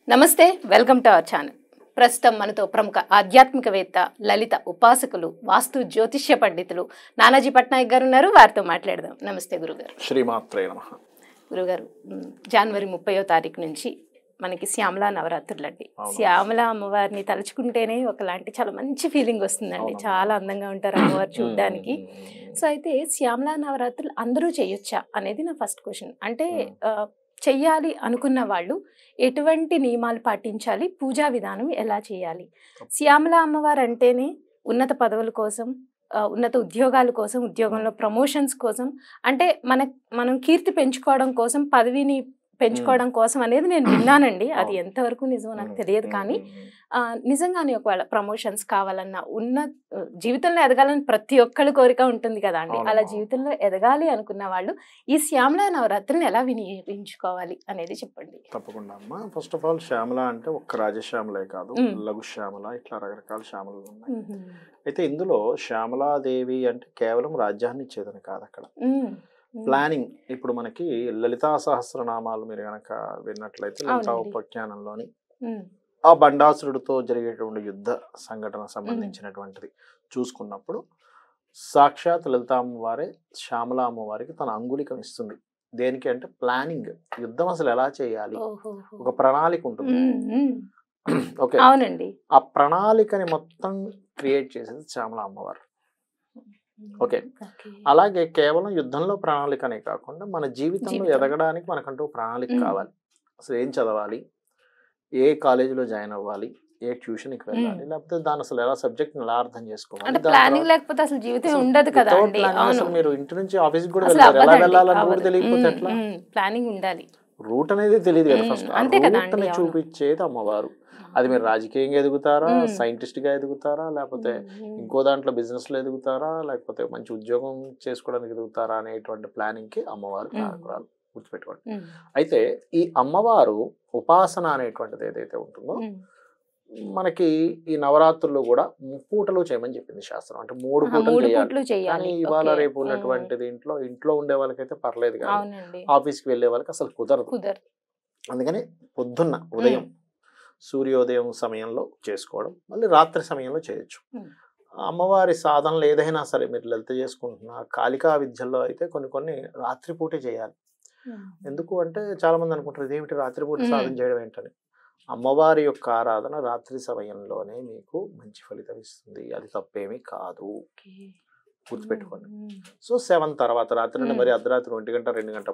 నమస్తే, welcome to our channel. ప్రస్తుతం మనతో ప్రముఖ ఆధ్యాత్మికవేత్త, లలిత ఉపాసకులు, వాస్తు జ్యోతిష్య పండితులు నానాజీ పట్నాయక్ గారు ఉన్నారు. వారితో మాట్లాడదాం. నమస్తే గురుగారు. శ్రీమాత్రే నమః. గురుగారు, జనవరి 30వ తారీఖు నుంచి మనకి శ్యామలా నవరాత్రులు అండి. శ్యామలా అమ్మవారిని తలుచుకుంటేనే ఒకలాంటి చాలా మంచి ఫీలింగ్ వస్తుందండి. చాలా అందంగా ఉంటారు అమ్మవారు చూడడానికి. సో అయితే శ్యామలా నవరాత్రులు అందరూ చేయొచ్చా అనేది నా ఫస్ట్ క్వశ్చన్. అంటే చెయ్యాలి అనుకున్న వాళ్ళు ఎటువంటి నియమాలు పాటించాలి, పూజా విధానం ఎలా చేయాలి? శ్యామలా అమ్మవారు అంటేనే ఉన్నత పదవుల కోసం, ఉన్నత ఉద్యోగాల కోసం, ఉద్యోగంలో ప్రమోషన్స్ కోసం, అంటే మనం కీర్తి పెంచుకోవడం కోసం, పదవిని పెంచుకోవడం కోసం అనేది నేను విన్నానండి. అది ఎంతవరకు నిజమో నాకు తెలియదు. కానీ నిజంగానే ఒకవేళ ప్రమోషన్స్ కావాలన్నా, ఉన్న జీవితంలో ఎదగాలని ప్రతి ఒక్కరి కోరిక ఉంటుంది కదా అండి. అలా జీవితంలో ఎదగాలి అనుకున్న వాళ్ళు ఈ శ్యామలా నవరాత్రిని ఎలా వినియోగించుకోవాలి అనేది చెప్పండి. తప్పకుండా అమ్మా. ఫస్ట్ ఆఫ్ ఆల్ శ్యామల అంటే ఒక్క రాజశ్యామలే కాదు, లఘు శ్యామల, ఇట్లా రకరకాల శ్యామలు ఉన్నాయి. అయితే ఇందులో శ్యామలాదేవి అంటే కేవలం రాజ్యాన్ని ఇచ్చేదని కాదు, అక్కడ ప్లానింగ్. ఇప్పుడు మనకి లలితా సహస్రనామాలు మీరు గనక విన్నట్లయితే లలితా ఉపఖ్యానంలోని ఆ బండాసురుడితో జరిగేటువంటి యుద్ధ సంఘటన సంబంధించినటువంటిది చూసుకున్నప్పుడు సాక్షాత్ లలితా అమ్మవారే శ్యామలా అమ్మవారికి తన అంగుళికం ఇస్తుంది. దేనికి అంటే ప్లానింగ్, యుద్ధం అసలు ఎలా చేయాలి, ఒక ప్రణాళిక ఉంటుంది. ఓకే, అవునండి. ఆ ప్రణాళికని మొత్తం క్రియేట్ చేసేది శ్యామలా అమ్మవారు. ఓకే, అలాగే కేవలం యుద్ధంలో ప్రణాళికనే కాకుండా మన జీవితంలో ఎదగడానికి మనకంటూ ప్రణాళిక కావాలి. అసలు ఏం చదవాలి, ఏ కాలేజీలో జాయిన్ అవ్వాలి, ఏ ట్యూషన్కి వెళ్ళాలి, లేకపోతే దాని అసలు ఎలా సబ్జెక్ట్ ఎలా అర్థం చేసుకోవాలి. ప్లానింగ్ లేకపోతే అసలు జీవితం ఉండదు కదా అండి. అసలు మీరు ఇంటి నుంచి ఆఫీస్కి కూడా వెళ్తారు, ఎలా వెళ్ళాలని రూట్ తెలియకపోతే ఎట్లా? ప్లానింగ్ ఉండాలి. రూట్ అనేది తెలియదు కదా. ఫస్ట్ రూట్ని చూపించేది అమ్మవారు. అది మీరు రాజకీయంగా ఎదుగుతారా, సైంటిస్ట్గా ఎదుగుతారా, లేకపోతే ఇంకో దాంట్లో బిజినెస్లో ఎదుగుతారా, లేకపోతే మంచి ఉద్యోగం చేసుకోవడానికి ఎదుగుతారా అనేటువంటి ప్లానింగ్కి అమ్మవారు కారకురాలు, గుర్తుపెట్టుకోండి. అయితే ఈ అమ్మవారు ఉపాసన అనేటువంటిది ఏదైతే ఉంటుందో మనకి ఈ నవరాత్రుల్లో కూడా ముప్పూటలు చేయమని చెప్పింది శాస్త్రం. అంటే 3 పూటలు చేయాలి. కానీ ఇవాళ రేపు ఉన్నటువంటి ఇంట్లో ఉండే వాళ్ళకైతే పర్లేదు, కానీ ఆఫీస్కి వెళ్ళే వాళ్ళకి అసలు కుదరదు. అందుకని పొద్దున్న ఉదయం సూర్యోదయం సమయంలో చేసుకోవడం, మళ్ళీ రాత్రి సమయంలో చేయొచ్చు. అమ్మవారి సాధనలు ఏదైనా సరే మీరు లలిత చేసుకుంటున్నా, కాళికా విద్యల్లో అయితే కొన్ని రాత్రిపూటే చేయాలి. ఎందుకు అంటే చాలా మంది అనుకుంటారు ఇదేమిటి రాత్రిపూట సాధన చేయడం ఏంటని. అమ్మవారి యొక్క ఆరాధన రాత్రి సమయంలోనే మీకు మంచి ఫలితం ఇస్తుంది, అది తప్పేమీ కాదు, గుర్తుపెట్టుకోండి. సో 7 తర్వాత రాత్రి నుండి మరి అర్ధరాత్రి 1 గంట 2 గంట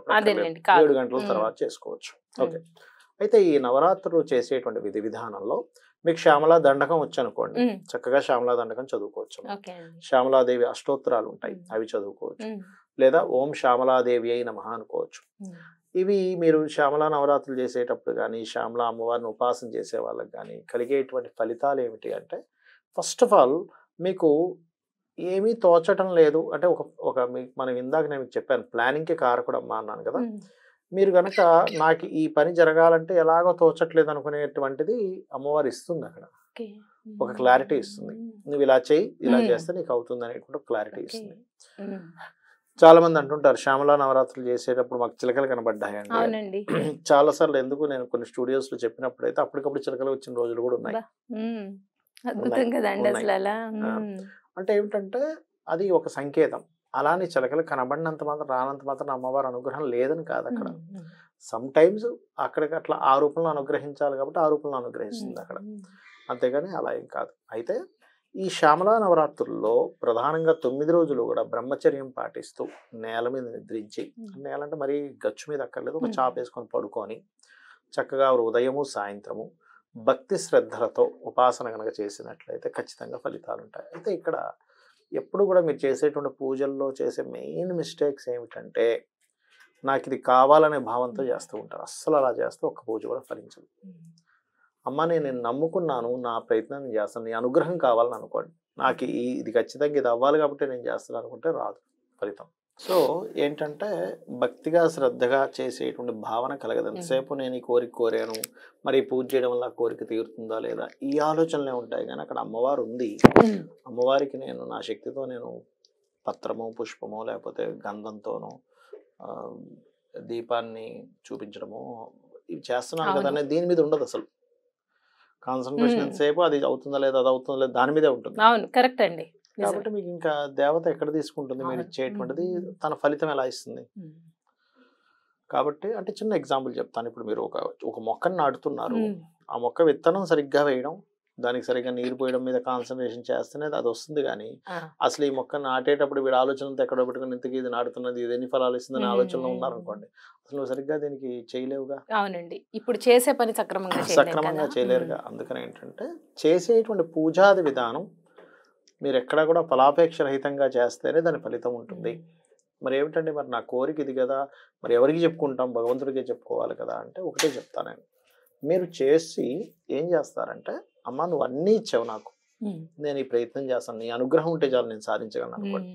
7 గంటల తర్వాత చేసుకోవచ్చు. ఓకే, అయితే ఈ నవరాత్రులు చేసేటువంటి విధి విధానంలో మీకు శ్యామలా దండకం వచ్చనుకోండి, చక్కగా శ్యామలా దండకం చదువుకోవచ్చు. శ్యామలాదేవి అష్టోత్తరాలు ఉంటాయి, అవి చదువుకోవచ్చు. లేదా ఓం శ్యామలాదేవి అయి నమః అనుకోవచ్చు. ఇవి మీరు శ్యామలా నవరాత్రులు చేసేటప్పుడు కానీ, శ్యామలా అమ్మవారిని ఉపాసన చేసే వాళ్ళకి కానీ కలిగేటువంటి ఫలితాలు ఏమిటి అంటే, ఫస్ట్ ఆఫ్ ఆల్ మీకు ఏమీ తోచటం లేదు అంటే మనం ఇందాక నేను మీకు చెప్పాను ప్లానింగ్కి కారకుడమ్మా అన్నాను కదా. మీరు కనుక నాకు ఈ పని జరగాలంటే ఎలాగో తోచట్లేదు అనుకునేటువంటిది అమ్మవారు ఇస్తుంది. అక్కడ ఒక క్లారిటీ ఇస్తుంది. నువ్వు ఇలా చేయి, ఇలా చేస్తే నీకు అవుతుంది అనేటువంటి క్లారిటీ ఇస్తుంది. చాలా మంది అంటుంటారు శ్యామలా నవరాత్రులు చేసేటప్పుడు మాకు చిలకలు కనబడ్డాయండి. చాలా సార్లు ఎందుకు నేను కొన్ని స్టూడియోస్ లో చెప్పినప్పుడు అయితే అప్పటికప్పుడు చిలకలు వచ్చిన రోజులు కూడా ఉన్నాయి. అంటే ఏమిటంటే అది ఒక సంకేతం. అలానే చిలకలు కనబడినంత మాత్రం రానంత మాత్రం అమ్మవారి అనుగ్రహం లేదని కాదు. అక్కడ సమ్ టైమ్స్ అక్కడికి అట్లా ఆ రూపంలో అనుగ్రహించాలి కాబట్టి ఆ రూపంలో అనుగ్రహిస్తుంది అక్కడ, అంతేగాని అలా ఏం కాదు. అయితే ఈ శ్యామలా నవరాత్రుల్లో ప్రధానంగా 9 రోజులు కూడా బ్రహ్మచర్యం పాటిస్తూ నేల మీద నిద్రించి, నేల అంటే మరీ గచ్చు మీద అక్కర్లేదు, ఒక చాప వేసుకొని పడుకొని చక్కగా ఉదయము సాయంత్రము భక్తి శ్రద్ధలతో ఉపాసన కనుక చేసినట్లయితే ఖచ్చితంగా ఫలితాలు ఉంటాయి. అయితే ఇక్కడ ఎప్పుడు కూడా మీరు చేసేటువంటి పూజల్లో చేసే మెయిన్ మిస్టేక్స్ ఏమిటంటే, నాకు ఇది కావాలనే భావంతో చేస్తూ ఉంటారు. అస్సలు అలా చేస్తే ఒక్క పూజ కూడా ఫలించదు. అమ్మ నేను నమ్ముకున్నాను, నా ప్రయత్నం నేను చేస్తాను, నీ అనుగ్రహం కావాలని అనుకోండి. నాకు ఇది ఖచ్చితంగా ఇది అవ్వాలి కాబట్టి నేను చేస్తాను అనుకుంటే రాదు ఫలితం. సో ఏంటంటే భక్తిగా శ్రద్ధగా చేసేటువంటి భావన కలగదు. ఎంతసేపు నేను ఈ కోరిక కోరాను, మరి పూజ చేయడం వల్ల కోరిక తీరుతుందా లేదా, ఈ ఆలోచనలే ఉంటాయి. కానీ అక్కడ అమ్మవారు ఉంది. అమ్మవారికి నేను నా శక్తితో నేను పత్రము పుష్పము లేకపోతే గంధంతోనూ దీపాన్ని చూపించడము ఇవి చేస్తున్నాను కదా అనేది దీని మీద ఉండదు. అసలు కాన్సన్ట్రేషన్ ఎంతసేపు అది అవుతుందా లేదా అది అవుతుందా లేదా దాని మీదే ఉంటుంది. అవును, కరెక్ట్ అండి. కాబట్టి మీకు ఇంకా దేవత ఎక్కడ తీసుకుంటుంది, మీరు ఇచ్చేటువంటిది తన ఫలితం ఎలా ఇస్తుంది. కాబట్టి అంటే చిన్న ఎగ్జాంపుల్ చెప్తాను. ఇప్పుడు మీరు ఒక మొక్కను నాటుతున్నారు, ఆ మొక్క విత్తనం సరిగ్గా వేయడం, దానికి సరిగ్గా నీరు పోయడం మీద కాన్సన్ట్రేషన్ చేస్తేనే అది వస్తుంది. కానీ అసలు ఈ మొక్క నాటేటప్పుడు వీడు ఆలోచనతో ఎక్కడో పెట్టుకుని ఇంతకీ ఇది నాటుతున్నది, ఇది ఎన్ని ఫలాలు ఇస్తుందని ఆలోచనలో ఉన్నారనుకోండి, అసలు నువ్వు సరిగ్గా దీనికి చేయలేవుగా. అవునండి, ఇప్పుడు చేసే పని సక్రమంగా చేయలేరుగా. అందుకని ఏంటంటే చేసేటువంటి పూజాది విధానం మీరు ఎక్కడా కూడా ఫలాపేక్ష రహితంగా చేస్తేనే దాని ఫలితం ఉంటుంది. మరి ఏమిటండి, మరి నా కోరిక ఇది కదా, మరి ఎవరికి చెప్పుకుంటాం, భగవంతుడికే చెప్పుకోవాలి కదా అంటే ఒకటే చెప్తాను. మీరు చేసి ఏం చేస్తారంటే, అమ్మ నువ్వు అన్నీ ఇచ్చావు నాకు, నేను ఈ ప్రయత్నం చేస్తాను, నీ అనుగ్రహం ఉంటే చాలు నేను సాధించగలను అనుకోండి.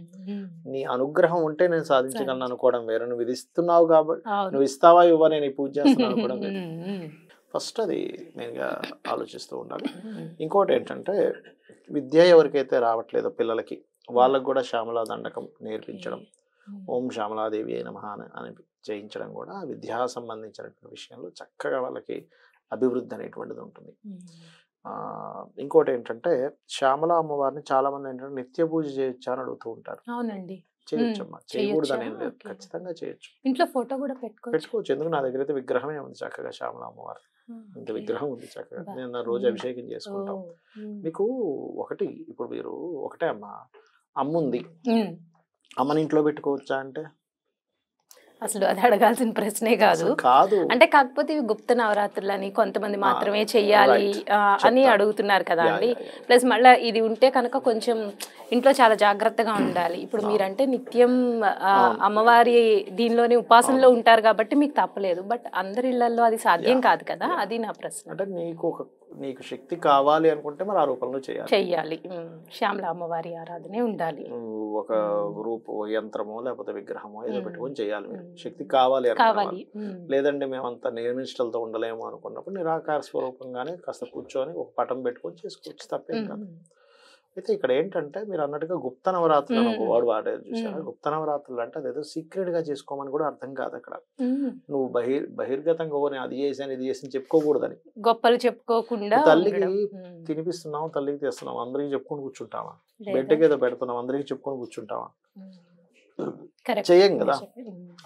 నీ అనుగ్రహం ఉంటే నేను సాధించగలను అనుకోవడం వేరే, నువ్వు ఇది ఇస్తున్నావు కాబట్టి నువ్వు ఇస్తావా ఇవ్వ నేను ఈ పూజ చేస్తున్నాను అనుకోవడం వేరే. ఫస్ట్ అది నేనుగా ఆలోచిస్తూ ఉండాలి. ఇంకోటి ఏంటంటే, విద్య ఎవరికైతే రావట్లేదో పిల్లలకి, వాళ్ళకు కూడా శ్యామలా దండకం నేర్పించడం, ఓం శ్యామలాదేవి అయిన నమః అని చేయించడం కూడా విద్యా సంబంధించినటువంటి విషయంలో చక్కగా వాళ్ళకి అభివృద్ధి అనేటువంటిది ఉంటుంది. ఇంకోటి ఏంటంటే, శ్యామల అమ్మవారిని చాలా మంది ఏంటంటే నిత్య పూజ చేయొచ్చా అని అడుగుతూ ఉంటారు. అవునండి, చేయొచ్చమ్మా, చేయకూడదు అని లేదు, ఖచ్చితంగా చేయొచ్చు. ఇంట్లో ఫోటో కూడా పెట్టుకోవచ్చు. ఎందుకు, నా దగ్గర అయితే విగ్రహమే ఉంది చక్కగా, శ్యామల అమ్మవారి ఇంత విగ్రహం ఉంది చక్కగా, నేను రోజు అభిషేకం చేసుకుంటాం. మీకు ఒకటి, ఇప్పుడు మీరు ఒకటే అమ్మా, అమ్మ ఉంది, అమ్మని ఇంట్లో పెట్టుకోవచ్చా అంటే అసలు అది అడగాల్సిన ప్రశ్నే కాదు. అంటే కాకపోతే ఇవి గుప్త నవరాత్రులు అని కొంతమంది మాత్రమే చెయ్యాలి అని అడుగుతున్నారు కదా అండి. ప్లస్ మళ్ళీ ఇది ఉంటే కనుక కొంచెం ఇంట్లో చాలా జాగ్రత్తగా ఉండాలి. ఇప్పుడు మీరంటే నిత్యం అమ్మవారి దీనిలోనే ఉపాసనలో ఉంటారు కాబట్టి మీకు తప్పలేదు. బట్ అందరి ఇళ్లలో అది సాధ్యం కాదు కదా, అది నా ప్రశ్న. అంటే నీకు శక్తి కావాలి అనుకుంటే మరి ఆ రూపంలో చెయ్యాలి. శ్యామల అమ్మవారి ఆరాధనే ఉండాలి. ఒక యంత్రమో లేకపోతే విగ్రహమో ఏదో పెట్టుకొని చేయాలి. మీరు శక్తి కావాలి. లేదంటే మేమంతా నియమిష్టలతో ఉండలేము అనుకున్నప్పుడు నిరాకార స్వరూపంగానే కాస్త కూర్చొని ఒక పటం పెట్టుకొని చేసుకోవచ్చు, తప్పేం కాదు. అయితే ఇక్కడ ఏంటంటే, మీరు అన్నట్టుగా గుప్త నవరాత్రులు అని ఒక వర్డ్ వాడేది చూసారా. గుప్త నవరాత్రులు అంటే అదేదో సీక్రెట్ గా చేసుకోమని కూడా అర్థం కాదు అక్కడ. నువ్వు బహిర్గతంగా అది చేసాను ఇది చేసి చెప్పుకోకూడదని, గొప్పలు చెప్పుకోకుండా తల్లికి తినిపిస్తున్నావు, తల్లికి తెస్తున్నావు, అందరికి చెప్పుకొని కూర్చుంటావా, బిడ్డకి ఏదో పెడుతున్నావు అందరికి చెప్పుకొని కూర్చుంటావా, చెయ్యం కదా.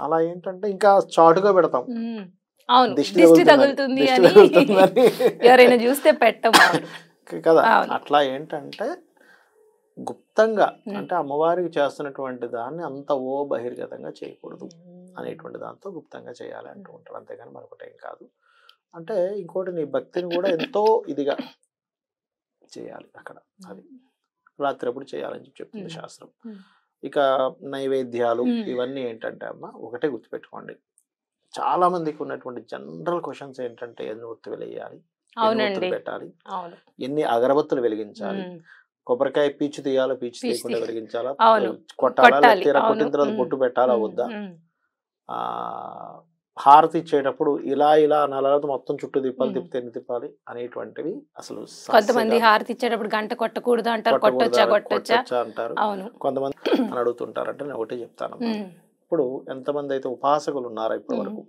అలా ఏంటంటే ఇంకా చాటుగా పెడతాం, దిష్టి తగులుతుంది ఎవరైనా చూస్తే పెట్టం కదా. అట్లా ఏంటంటే గుప్తంగా, అంటే అమ్మవారికి చేస్తున్నటువంటి దాన్ని అంత బహిర్గతంగా చేయకూడదు అనేటువంటి దాంతో గుప్తంగా చేయాలి అంటూ ఉంటారు. అంతేగాని మరొకటి ఏం కాదు. అంటే ఇంకోటి, నీ భక్తిని కూడా ఎంతో ఇదిగా చేయాలి అక్కడ, అది రాత్రి అప్పుడు చేయాలని చెప్తుంది శాస్త్రం. ఇక నైవేద్యాలు ఇవన్నీ ఏంటంటే అమ్మ ఒకటే గుర్తుపెట్టుకోండి, చాలా మందికి ఉన్నటువంటి జనరల్ క్వశ్చన్స్ ఏంటంటే, ఎన్ని ఒత్తులు వేయాలి, పెట్టాలి, ఎన్ని అగరబత్తులు వెలిగించాలి, కొబ్బరికాయ పీచు తీయాలో పీచు తీయకుండా వెలిగించాలా, కొట్టాలా, కొట్టిన తర్వాత బొట్టు పెట్టాలా వద్దా, హారతి ఇచ్చేటప్పుడు ఇలా అనాలి, మొత్తం చుట్టూ తిప్పితే ఎన్ని తిప్పాలి అనేటువంటివి అసలు. కొంతమంది హారతి ఇచ్చేటప్పుడు గంట కొట్టకూడదు అంటారు, కొట్టొచ్చా అంటారు, కొంతమంది అని అడుగుతుంటారంటే నేను ఒకటే చెప్తాను. ఇప్పుడు ఎంతమంది అయితే ఉపాసకులు ఉన్నారో ఇప్పటి వరకు,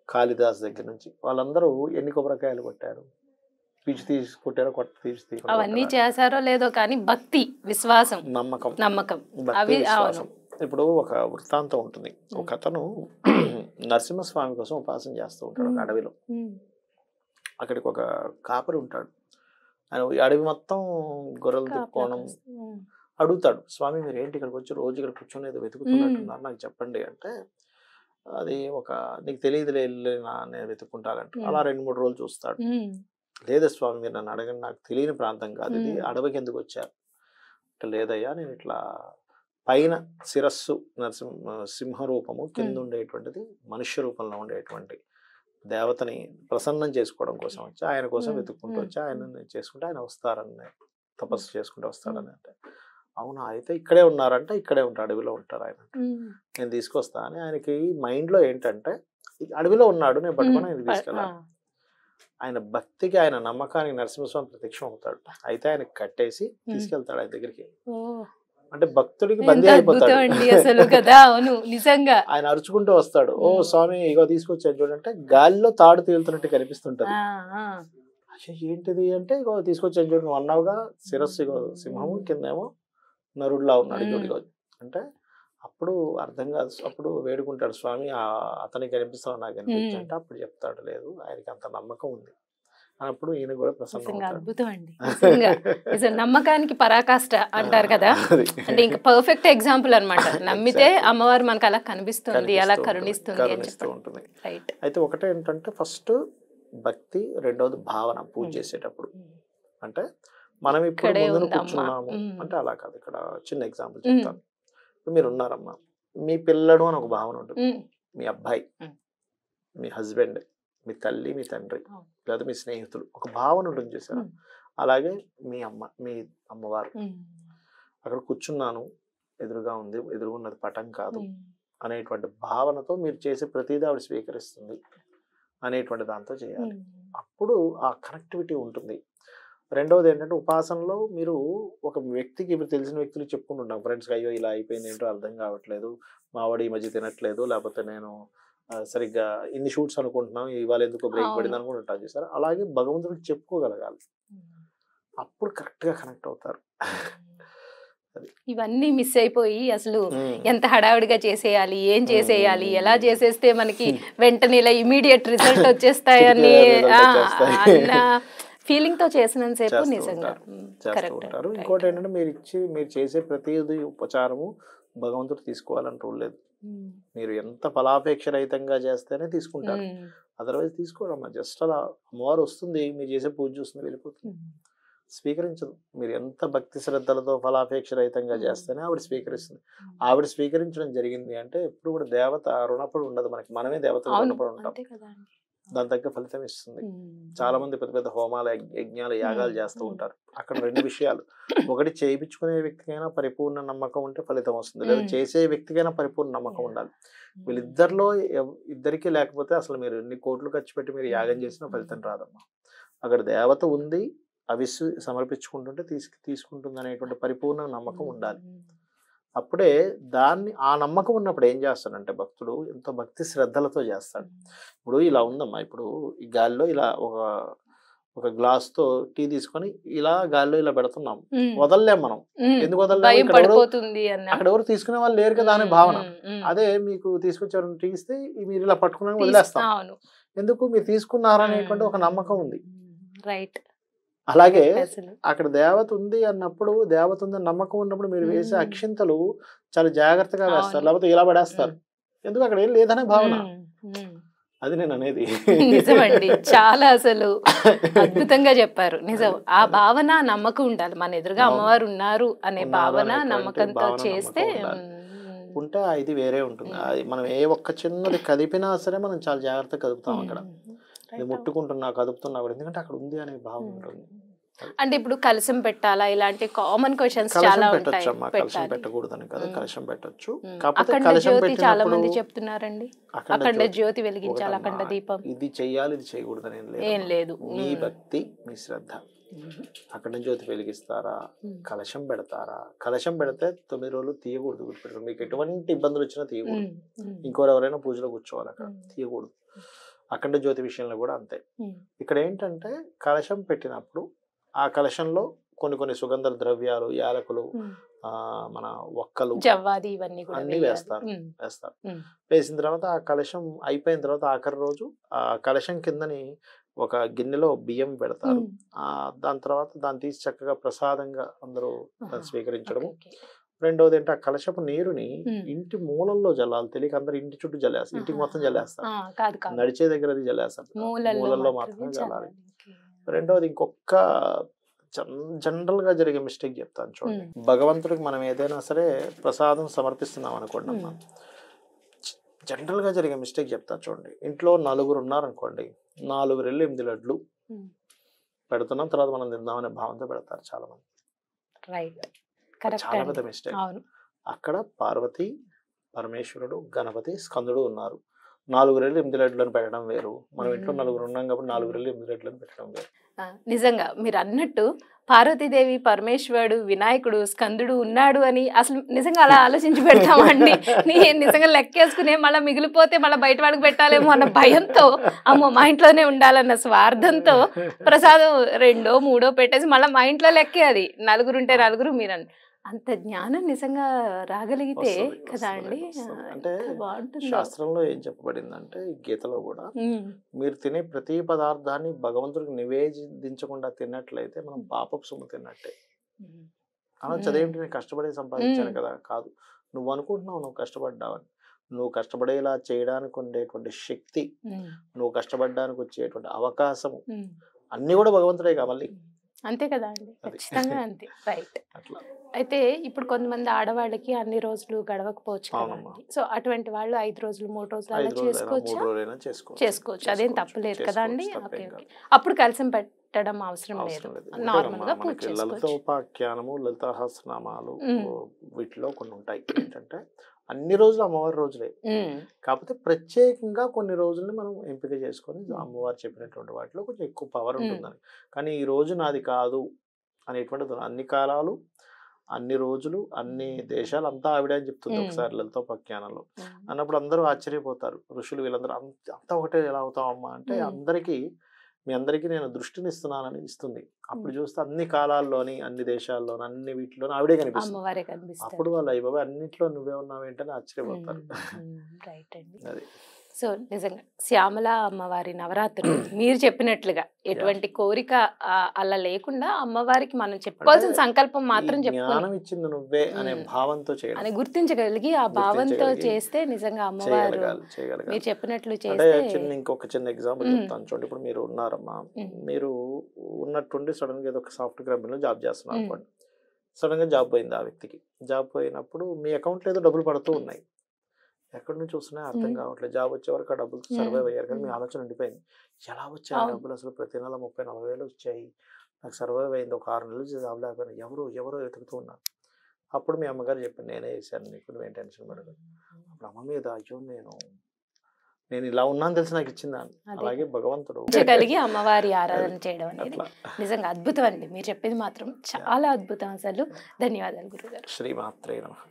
కాళిదాస్ దగ్గర నుంచి వాళ్ళందరూ ఎన్ని కొబ్బరికాయలు కొట్టారు, పీచు తీసి కొట్టారో అవన్నీ చేశారో లేదో కానీ భక్తి, విశ్వాసం, నమ్మకం భక్తి విశ్వాసం. ఇప్పుడు ఒక వృత్తాంతం ఉంటుంది. ఒక అతను నరసింహస్వామి కోసం ఉపాసన చేస్తూ ఉంటాడు ఒక అడవిలో. అక్కడికి ఒక కాపరి ఉంటాడు, ఆయన అడవి మొత్తం గొర్రెలు తిప్పుకోవడం. అడుగుతాడు, స్వామి మీరు ఏంటి ఇక్కడికి వచ్చి రోజు ఇక్కడ కూర్చొని ఏదో వెతుకుతున్నట్టున్నారు, నాకు చెప్పండి అంటే, అది నీకు తెలియదు నేను వెతుక్కుంటానంట. అలా 2-3 రోజులు చూస్తాడు. లేదా స్వామి మీరు నన్ను అడగండి, నాకు తెలియని ప్రాంతం కాదు ఇది, అడవికి ఎందుకు వచ్చారు అంటే, లేదయ్యా నేను ఇట్లా పైన శిరస్సు సింహ రూపము, కింద ఉండేటువంటిది మనుష్య రూపంలో ఉండేటువంటి దేవతని ప్రసన్నం చేసుకోవడం కోసం వచ్చి, ఆయన కోసం వెతుక్కుంటూ వచ్చి ఆయన చేసుకుంటే ఆయన వస్తారని, తపస్సు చేసుకుంటూ వస్తాడని. అంటే అవునా, అయితే ఇక్కడే ఉన్నారంటే ఇక్కడే ఉంటారు, అడవిలో ఉంటారు ఆయన, నేను తీసుకొస్తా అని. ఆయనకి మైండ్లో ఏంటంటే అడవిలో ఉన్నాడు, నేను పట్టుకొని ఆయన తీసుకెళ్ళాను. ఆయన భక్తికి, ఆయన నమ్మకానికి నరసింహస్వామి ప్రత్యక్షం అవుతాడు. అయితే ఆయన కట్టేసి తీసుకెళ్తాడు ఆయన దగ్గరికి. అంటే భక్తుడికి బందీ అయిపోతాడు ఆయన అరుచుకుంటూ వస్తాడు, ఓ స్వామి ఇగో తీసుకొచ్చాను చూడంటే గాలిలో తాడు తేలుతున్నట్టు కనిపిస్తుంటది. అయ్యో ఏంటిది అంటే ఇగో తీసుకొచ్చాను చూడు, నువ్వు అన్నావుగా శిరస్సు ఇగో సింహము కిందేమో నరుడులా ఉన్నాడు చూడు ఇగో అంటే అప్పుడు అర్థం కాదు. అప్పుడు వేడుకుంటాడు స్వామి అతనికి కనిపిస్తావు నాకు కనిపించు అంటే అప్పుడు చెప్తాడు లేదు ఆయనకి అంత నమ్మకం ఉంది అప్పుడు ఈయన కూడా ప్రసన్నం. అద్భుతం అండి. నమ్మకానికి పరాకాష్ట అంటారు కదా, అంటే ఇంకా పర్ఫెక్ట్ ఎగ్జాంపుల్ అన్నమాట. నమ్మితే అమ్మవారు మనకు అలా కనిపిస్తుంది, అలా కరుణిస్తూ ఉంటుంది. అయితే ఒకటే ఏంటంటే ఫస్ట్ భక్తి, రెండవది భావన పూజ చేసేటప్పుడు. అంటే మనం ఇప్పుడు ముందు కూర్చున్నాము అంటే అలా కాదు. ఇక్కడ చిన్న ఎగ్జాంపుల్ చెప్తాను. మీరు ఉన్నారమ్మా, మీ పిల్లడు అని ఒక భావన ఉంటుంది, మీ అబ్బాయి, మీ హస్బెండ్, మీ తల్లి, మీ తండ్రి, లేదా మీ స్నేహితులు, ఒక భావన ఉంటుంది చూసారా. అలాగే మీ అమ్మవారు అక్కడ కూర్చున్నాను, ఎదురుగా ఉంది, ఎదురుగున్నది పటం కాదు అనేటువంటి భావనతో మీరు చేసే ప్రతిదీ ఆవిడ స్వీకరిస్తుంది అనేటువంటి దాంతో చేయాలి. అప్పుడు ఆ కనెక్టివిటీ ఉంటుంది. రెండవది ఏంటంటే ఉపాసనలో మీరు ఒక వ్యక్తికి, ఇప్పుడు తెలిసిన వ్యక్తులు చెప్పుకుంటుంటాం ఫ్రెండ్స్కి, అయ్యో ఇలా అయిపోయింది ఏంటో అర్థం కావట్లేదు, మావాడు ఈ మధ్య తినట్లేదు, లేకపోతే నేను సరిగ్గా ఇన్ని షూట్స్ అనుకుంటున్నాం, ఇవాళ ఎందుకు బ్రేక్ పడింది అనుకుంటుంటాను చూసారు. అలాగే భగవంతుడికి చెప్పుకోగలగాలి, అప్పుడు కరెక్ట్గా కనెక్ట్ అవుతారు. ఇవన్నీ మిస్ అయిపోయి అసలు ఎంత హడావిడిగా చేసేయాలి, ఏం చేసేయాలి, ఎలా చేసేస్తే మనకి వెంటనే ఇలా ఇమీడియట్ రిజల్ట్ వచ్చేస్తాయని అన్న ఫీలింగ్ తో చేసినంత సేపు నిజంగా ఉంటారు. ఇంకోటి ఏంటంటే మీరు చేసే ప్రతిదీ ఉపచారము భగవంతుడు తీసుకోవాలని రూల్ లేదు. మీరు ఎంత ఫలాపేక్ష రహితంగా చేస్తేనే తీసుకుంటారు, అదర్వైజ్ తీసుకోవడమ్మా. జస్ట్ అలా అమ్మవారు వస్తుంది, మీరు చేసే పూజ చూస్తుంది, వెళ్ళిపోతుంది, స్వీకరించదు. మీరు ఎంత భక్తి శ్రద్ధలతో ఫలాపేక్ష రహితంగా చేస్తేనే ఆవిడ స్వీకరిస్తుంది. ఆవిడ స్వీకరించడం జరిగింది అంటే ఎప్పుడు కూడా దేవత రుణపడి ఉండదు మనకి, మనమే దేవత రుణపడి ఉంటాం, దాని తగ్గ ఫలితం ఇస్తుంది. చాలా మంది పెద్ద పెద్ద హోమాలు, యజ్ఞాలు, యాగాలు చేస్తూ ఉంటారు. అక్కడ రెండు విషయాలు, ఒకటి చేయించుకునే వ్యక్తికైనా పరిపూర్ణ నమ్మకం ఉంటే ఫలితం వస్తుంది, లేదా చేసే వ్యక్తికైనా పరిపూర్ణ నమ్మకం ఉండాలి. వీళ్ళిద్దరిలో ఇద్దరికీ లేకపోతే అసలు మీరు ఎన్ని కోట్లు ఖర్చు పెట్టి మీరు యాగం చేసినా ఫలితం రాదమ్మా. అక్కడ దేవత ఉంది, అవిస్సు సమర్పించుకుంటుంటే తీసుకుంటుంది అనేటువంటి పరిపూర్ణ నమ్మకం ఉండాలి. అప్పుడే దాన్ని, ఆ నమ్మకం ఉన్నప్పుడు ఏం చేస్తాడంటే భక్తుడు ఎంతో భక్తి శ్రద్ధలతో చేస్తాడు. ఇప్పుడు ఇలా ఉందమ్మా, ఇప్పుడు ఈ గాలిలో ఇలా ఒక గ్లాస్ తో టీ తీసుకొని ఇలా గాలిలో ఇలా పెడుతున్నాం, వదలలేం మనం. ఎందుకు వదలలేము? అక్కడ ఎవరు తీసుకునే వాళ్ళు లేరు కదా అనే భావన. అదే మీకు తీసుకొచ్చారు టీ ఇస్తే మీరు ఇలా పట్టుకున్నా వదిలేస్తాం. ఎందుకు? మీరు తీసుకున్నారనేటువంటి ఒక నమ్మకం ఉంది. రైట్. అలాగే అక్కడ దేవత ఉంది అన్నప్పుడు, దేవత ఉందని నమ్మకం ఉన్నప్పుడు మీరు వేసే అక్షింతలు చాలా జాగ్రత్తగా వేస్తారు, లేకపోతే ఇలా పడేస్తారు. ఎందుకు? అక్కడ ఏం లేదనే భావన. అది నేను అనేది. నిజమండి, చాలా అసలు అద్భుతంగా చెప్పారు. నిజం, ఆ భావన, నమ్మకం ఉండాలి. మన ఎదురుగా అమ్మవారు ఉన్నారు అనే భావన, నమ్మకంతో చేస్తే ఉంటే ఇది వేరే ఉంటుంది. మనం ఏ ఒక్క చిన్నది కదిపినా సరే మనం చాలా జాగ్రత్తగా కదుపుతాం. అక్కడ ముట్టుకుంటున్నా, కదుపుతున్నా కూడా, ఎందుకంటే అక్కడ ఉంది అనే భావన ఉంటుంది. అంటే ఇప్పుడు కలశం పెట్టాలా, ఇలాంటి కామన్ క్వశ్చన్స్ చాలా ఉంటాయి. కలశం పెట్టకూడదని కదా, కలశం పెట్టొచ్చు. అఖండ జ్యోతి చాలా మంది చెప్తున్నారండి, అఖండ జ్యోతి వెలిగించాలి, అఖండ దీపం. ఇది చెయ్యాలి, ఇది చేయకూడదని ఏం లేదు. మీ భక్తి, మీ శ్రద్ధ. అఖండ జ్యోతి వెలిగిస్తారా, కలశం పెడతారా? కలశం పెడితే 9 రోజులు తీయకూడదు, గుర్తుపెట్టుకోండి. మీకు ఎటువంటి ఇబ్బందులు వచ్చినా తీయకూడదు. ఇంకోరెవరైనా పూజలో కూర్చోవాలి, అక్కడ తీయకూడదు. అఖండ జ్యోతి విషయంలో కూడా అంతే. ఇక్కడ ఏంటంటే కలశం పెట్టినప్పుడు ఆ కలశంలో కొన్ని సుగంధ ద్రవ్యాలు, యాలకులు, మన ఒక్కలు, జవ్వాది, ఇవన్నీ అన్ని వేస్తారు. వేసిన తర్వాత ఆ కలశం అయిపోయిన తర్వాత ఆఖరి రోజు ఆ కలశం కిందని ఒక గిన్నెలో బియ్యం పెడతారు. దాని తర్వాత దాన్ని తీసి చక్కగా ప్రసాదంగా అందరూ దాన్ని స్వీకరించడము. రెండోది ఏంటి, ఆ కలశపు నీరుని ఇంటి మూలల్లో జల్లాలి. తెలియక అందరు ఇంటి చుట్టూ జల్లేస్తారు, ఇంటికి మొత్తం జల్లేస్తారు, నడిచే దగ్గర అది జల్లేస్తారు, మూలల్లో మాత్రమే జల్లాలి. రెండోది ఇంకొక జనరల్ గా జరిగే మిస్టేక్ చెప్తాను చూడండి. భగవంతుడికి మనం ఏదైనా సరే ప్రసాదం సమర్పిస్తున్నాం అనుకోండి అమ్మా, జనరల్ గా జరిగే మిస్టేక్ చెప్తాను చూడండి. ఇంట్లో 4 ఉన్నారనుకోండి, 4 వెళ్ళి 8 లడ్లు పెడుతున్నాం, తర్వాత మనం తిందామనే భావంతో పెడతారు చాలా మంది. చాలా పెద్ద మిస్టేక్. అక్కడ పార్వతి, పరమేశ్వరుడు, గణపతి, స్కందుడు ఉన్నారు. 4 రెళ్ళు 8 లడ్లను పెట్టడం వేరు, మనం ఇంట్లో నలుగురు ఉన్నాం కాబట్టి 4 రెళ్ళు 8 లడ్లను పెట్టడం వేరు. నిజంగా మీరు అన్నట్టు పార్వతీదేవి, పరమేశ్వరుడు, వినాయకుడు, స్కందుడు ఉన్నాడు అని అసలు నిజంగా అలా ఆలోచించి పెడతామండి. నిజంగా లెక్కేసుకునే మళ్ళీ మిగిలిపోతే మళ్ళీ బయట వాడికి పెట్టాలేమో అన్న భయంతో, అమ్మో మా ఇంట్లోనే ఉండాలన్న స్వార్థంతో ప్రసాదం 2, 3 పెట్టేసి మళ్ళీ మా ఇంట్లో లెక్కే అది. నలుగురు ఉంటే నలుగురు మీరు అంత జ్ఞానం నిజంగా రాగలిగితే కదా అండి. అంటే శాస్త్రంలో ఏం చెప్పబడిందంటే ఈ గీతలో కూడా మీరు తినే ప్రతి పదార్థాన్ని భగవంతుడికి నివేదించకుండా తిన్నట్లయితే మనం పాపపు సొమ్ము తిన్నట్టే. అలా చదివేంటి, నేను కష్టపడి సంపాదించాను కదా, కాదు. నువ్వు అనుకుంటున్నావు నువ్వు కష్టపడ్డావని. నువ్వు కష్టపడేలా చేయడానికి ఉండేటువంటి శక్తి, నువ్వు కష్టపడడానికి వచ్చేటువంటి అవకాశము అన్ని కూడా భగవంతుడే కావాలి. అంతే కదా అండి, ఖచ్చితంగా అంతే. రైట్. అయితే ఇప్పుడు కొంతమంది ఆడవాళ్ళకి అన్ని రోజులు గడవకపోవచ్చు కదండి. సో అటువంటి వాళ్ళు 5 రోజులు 3 రోజులు అలా చేసుకోవచ్చు, అదేం తప్పలేదు కదా అండి. అప్పుడు కలిసి పెట్టడం అవసరం లేదు, నార్మల్ గా పూజ చేసుకోవచ్చు. లలితోపాఖ్యానము, లలితాసహస్రనామాలు వీటిలో కొన్ని ఉంటాయి. ఏంటంటే అన్ని రోజులు అమ్మవారి రోజులే, కాకపోతే ప్రత్యేకంగా కొన్ని రోజుల్ని మనం ఎంపిక చేసుకొని అమ్మవారు చెప్పినటువంటి వాటిలో కొంచెం ఎక్కువ పవర్ ఉంటుందని. కానీ ఈ రోజు నాది కాదు అనేటువంటిది అన్ని కాలాలు, అన్ని రోజులు, అన్ని దేశాలు అంతా ఆవిడ అని చెప్తుంది ఒకసారి లలితోపాఖ్యానంలో. అన్నప్పుడు అందరూ ఆశ్చర్యపోతారు, ఋషులు వీళ్ళందరూ అంతా ఒకటే ఎలా అవుతావమ్మా అంటే, మీ అందరికీ నేను దృష్టిని ఇస్తున్నానని ఇస్తుంది. అప్పుడు చూస్తే అన్ని కాలాల్లోని, అన్ని దేశాల్లోని, అన్ని వీటిలోని ఆవిడే కనిపిస్తుంది. అప్పుడు వాళ్ళు అయ్యి బాబా అన్నింటిలో నువ్వే ఉన్నావు ఏంటని ఆశ్చర్యపోతారు. అది. సో నిజంగా శ్యామల అమ్మవారి నవరాత్రులు మీరు చెప్పినట్లుగా ఎటువంటి కోరిక అలా లేకుండా అమ్మవారికి మనం చెప్పుకోవాల్సిన సంకల్పం మాత్రం ఇచ్చింది నువ్వే అనే భావంతో చేయడం, అని గుర్తించగలిగి ఆ భావంతో చేస్తే నిజంగా అమ్మవారు మీరు చెప్పినట్లు చేస్తే. ఇంకొక చిన్న ఎగ్జాంపుల్ చెప్తాను చూడండి. ఇప్పుడు మీరు ఉన్నారమ్మా, మీరు ఉన్నట్టుండి సడన్ గా ఏదో ఒక సాఫ్ట్వేర్ కంపెనీలో జాబ్ చేస్తున్నారు అనుకోండి. సడన్ గా జాబ్ పోయింది ఆ వ్యక్తికి. జాబ్ పోయినప్పుడు మీ అకౌంట్లో ఏదో డబ్బులు పడుతూ ఉన్నాయి, ఎక్కడి నుంచి వస్తున్నాయి అర్థం కావట్లేదు. జాబ్ వచ్చే వరకు ఆ డబ్బులు సర్వైవ్ అయ్యారు, కానీ మీ ఆలోచన ఉండిపోయింది, ఎలా వచ్చాయి డబ్బులు, అసలు ప్రతి నెల 30-40 వేలు వచ్చాయి, నాకు సర్వైవ్ అయింది, ఒక 6 నెలలు జాబ్ లేకపోయినా ఎవరో వెతుకుతూ ఉన్నారు. అప్పుడు మీ అమ్మగారు చెప్పాను, నేనే వేసాను నీకు, నువ్వేం టెన్షన్ పడదు. అప్పుడు అమ్మ మీద అయ్యో నేను ఇలా ఉన్నాను తెలిసి నాకు ఇచ్చిందా. అలాగే భగవంతుడు కలిగి అమ్మవారి ఆరాధన చేయడం అనేది నిజంగా అద్భుతం అండి. మీరు చెప్పేది మాత్రం చాలా అద్భుతం అసలు. ధన్యవాదాలు గురుగారు. శ్రీమాత్రే నమః.